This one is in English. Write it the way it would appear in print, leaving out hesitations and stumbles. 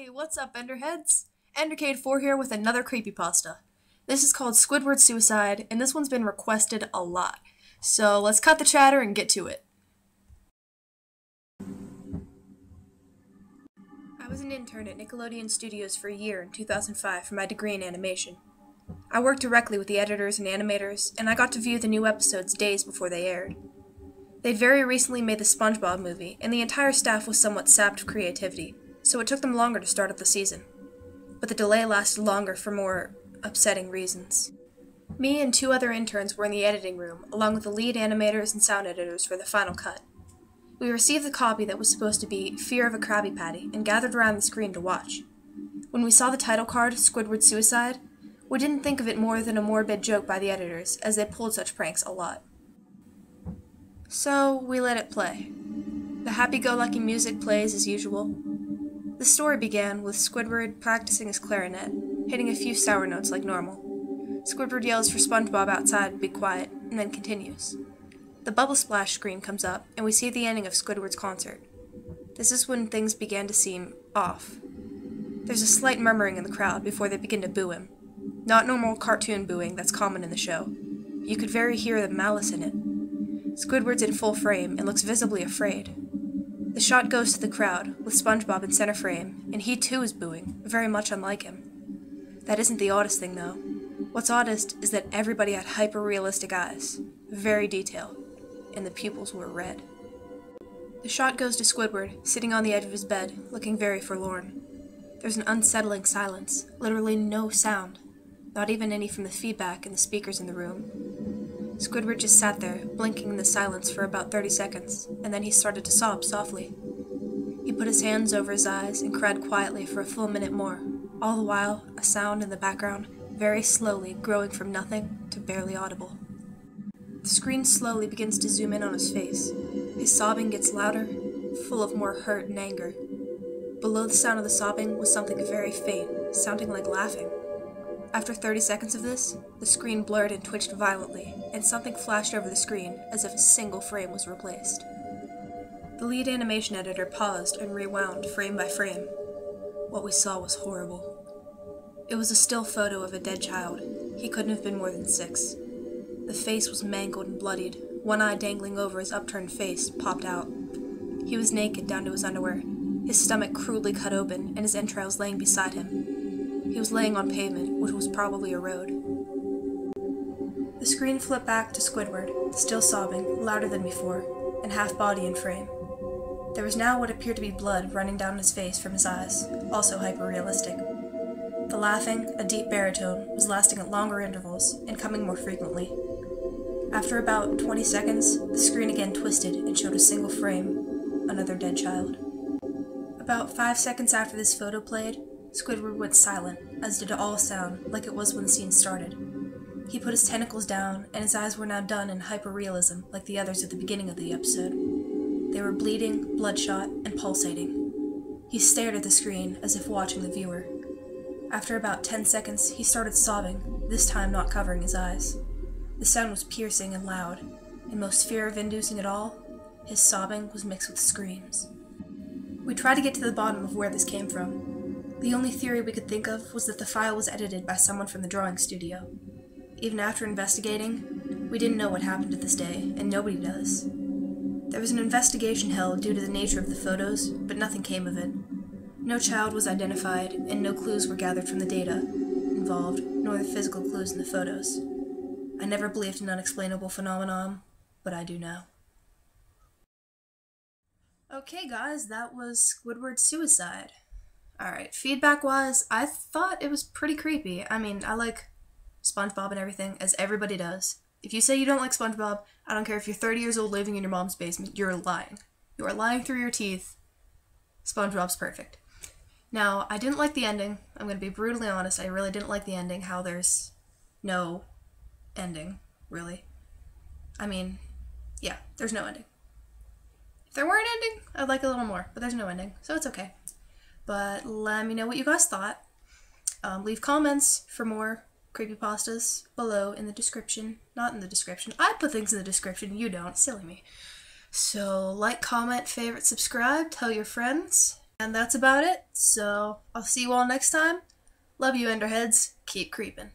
Hey, what's up, Enderheads? Endercade4 here with another creepypasta. This is called Squidward Suicide, and this one's been requested a lot. So let's cut the chatter and get to it. I was an intern at Nickelodeon Studios for a year in 2005 for my degree in animation. I worked directly with the editors and animators, and I got to view the new episodes days before they aired. They'd very recently made the SpongeBob movie, and the entire staff was somewhat sapped of creativity, so it took them longer to start up the season. But the delay lasted longer for more upsetting reasons. Me and two other interns were in the editing room, along with the lead animators and sound editors for the final cut. We received the copy that was supposed to be Fear of a Krabby Patty and gathered around the screen to watch. When we saw the title card, Squidward Suicide, we didn't think of it more than a morbid joke by the editors, as they pulled such pranks a lot. So we let it play. The happy-go-lucky music plays as usual. The story began with Squidward practicing his clarinet, hitting a few sour notes like normal. Squidward yells for SpongeBob outside to be quiet, and then continues. The bubble splash screen comes up, and we see the ending of Squidward's concert. This is when things began to seem off. There's a slight murmuring in the crowd before they begin to boo him. Not normal cartoon booing that's common in the show. You could very hear the malice in it. Squidward's in full frame and looks visibly afraid. The shot goes to the crowd, with SpongeBob in center frame, and he too is booing, very much unlike him. That isn't the oddest thing, though. What's oddest is that everybody had hyper-realistic eyes, very detailed, and the pupils were red. The shot goes to Squidward, sitting on the edge of his bed, looking very forlorn. There's an unsettling silence, literally no sound, not even any from the feedback and the speakers in the room. Squidward just sat there, blinking in the silence for about 30 seconds, and then he started to sob softly. He put his hands over his eyes and cried quietly for a full minute more, all the while a sound in the background, very slowly growing from nothing to barely audible. The screen slowly begins to zoom in on his face. His sobbing gets louder, full of more hurt and anger. Below the sound of the sobbing was something very faint, sounding like laughing. After 30 seconds of this, the screen blurred and twitched violently, and something flashed over the screen as if a single frame was replaced. The lead animation editor paused and rewound frame by frame. What we saw was horrible. It was a still photo of a dead child. He couldn't have been more than 6. The face was mangled and bloodied. One eye dangling over his upturned face popped out. He was naked down to his underwear, his stomach crudely cut open and his entrails laying beside him. He was laying on pavement, which was probably a road. The screen flipped back to Squidward, still sobbing, louder than before, and half body in frame. There was now what appeared to be blood running down his face from his eyes, also hyper-realistic. The laughing, a deep baritone, was lasting at longer intervals and coming more frequently. After about 20 seconds, the screen again twisted and showed a single frame, another dead child. About 5 seconds after this photo played, Squidward went silent, as did all sound, like it was when the scene started. He put his tentacles down, and his eyes were now done in hyper-realism, like the others at the beginning of the episode. They were bleeding, bloodshot, and pulsating. He stared at the screen, as if watching the viewer. After about 10 seconds, he started sobbing, this time not covering his eyes. The sound was piercing and loud, and most fear-inducing of all, his sobbing was mixed with screams. We tried to get to the bottom of where this came from. The only theory we could think of was that the file was edited by someone from the drawing studio. Even after investigating, we didn't know what happened to this day, and nobody does. There was an investigation held due to the nature of the photos, but nothing came of it. No child was identified, and no clues were gathered from the data involved, nor the physical clues in the photos. I never believed in unexplainable phenomenon, but I do now. Okay guys, that was Squidward Suicide. Alright, feedback-wise, I thought it was pretty creepy. I mean, I like SpongeBob and everything, as everybody does. If you say you don't like SpongeBob, I don't care if you're 30 years old living in your mom's basement, you're lying. You are lying through your teeth. SpongeBob's perfect. Now, I didn't like the ending. I'm going to be brutally honest, I really didn't like the ending, how there's no ending, really. I mean, yeah, there's no ending. If there were an ending, I'd like a little more, but there's no ending, so it's okay. But let me know what you guys thought. Leave comments for more creepypastas below in the description. Not in the description. I put things in the description, you don't. Silly me. So, like, comment, favorite, subscribe, tell your friends. And that's about it, so I'll see you all next time. Love you, Enderheads. Keep creeping.